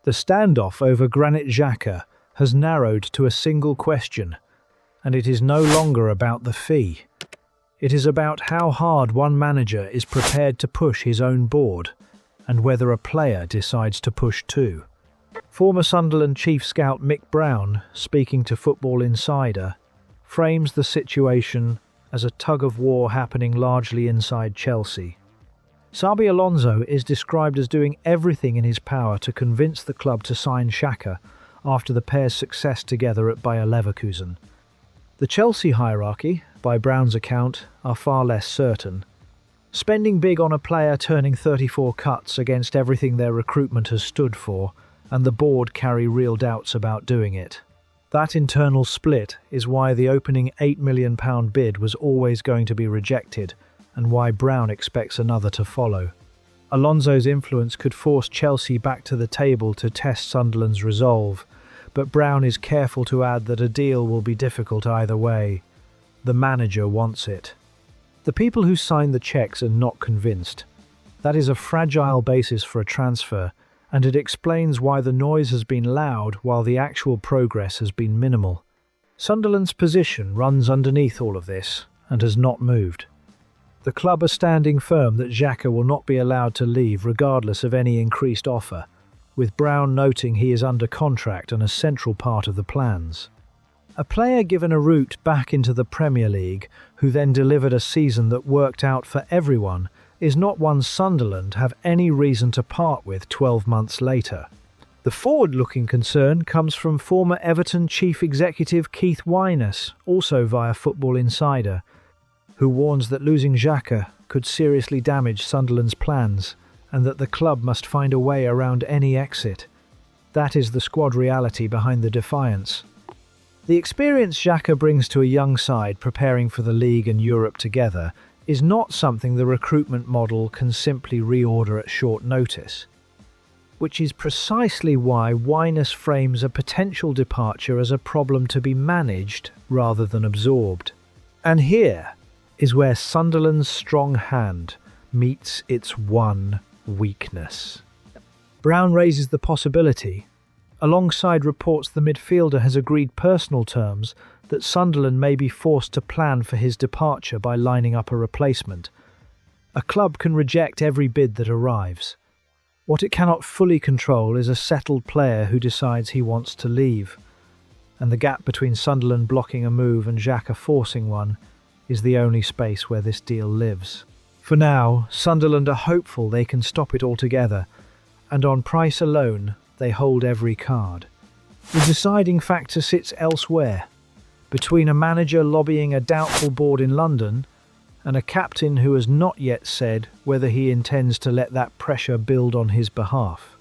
The standoff over Granit Xhaka has narrowed to a single question, and it is no longer about the fee. It is about how hard one manager is prepared to push his own board, and whether a player decides to push too. Former Sunderland chief scout Mick Brown, speaking to Football Insider, frames the situation as a tug-of-war happening largely inside Chelsea. Xabi Alonso is described as doing everything in his power to convince the club to sign Xhaka after the pair's success together at Bayer Leverkusen. The Chelsea hierarchy, by Brown's account, are far less certain. Spending big on a player turning 34 cuts against everything their recruitment has stood for, and the board carry real doubts about doing it. That internal split is why the opening £8 million bid was always going to be rejected, and why Brown expects another to follow. Alonso's influence could force Chelsea back to the table to test Sunderland's resolve, but Brown is careful to add that a deal will be difficult either way. The manager wants it. The people who sign the cheques are not convinced. That is a fragile basis for a transfer, and it explains why the noise has been loud while the actual progress has been minimal. Sunderland's position runs underneath all of this and has not moved. The club are standing firm that Xhaka will not be allowed to leave regardless of any increased offer, with Brown noting he is under contract and a central part of the plans. A player given a route back into the Premier League, who then delivered a season that worked out for everyone, is not one Sunderland have any reason to part with 12 months later. The forward-looking concern comes from former Everton chief executive Keith Wyness, also via Football Insider, who warns that losing Xhaka could seriously damage Sunderland's plans and that the club must find a way around any exit. That is the squad reality behind the defiance. The experience Xhaka brings to a young side preparing for the league and Europe together is not something the recruitment model can simply reorder at short notice, which is precisely why Wyness frames a potential departure as a problem to be managed rather than absorbed. And here is where Sunderland's strong hand meets its one weakness. Brown raises the possibility, alongside reports the midfielder has agreed personal terms, that Sunderland may be forced to plan for his departure by lining up a replacement. A club can reject every bid that arrives. What it cannot fully control is a settled player who decides he wants to leave, and the gap between Sunderland blocking a move and Xhaka forcing one is the only space where this deal lives. For now, Sunderland are hopeful they can stop it altogether, and on price alone, they hold every card. The deciding factor sits elsewhere, between a manager lobbying a doubtful board in London and a captain who has not yet said whether he intends to let that pressure build on his behalf.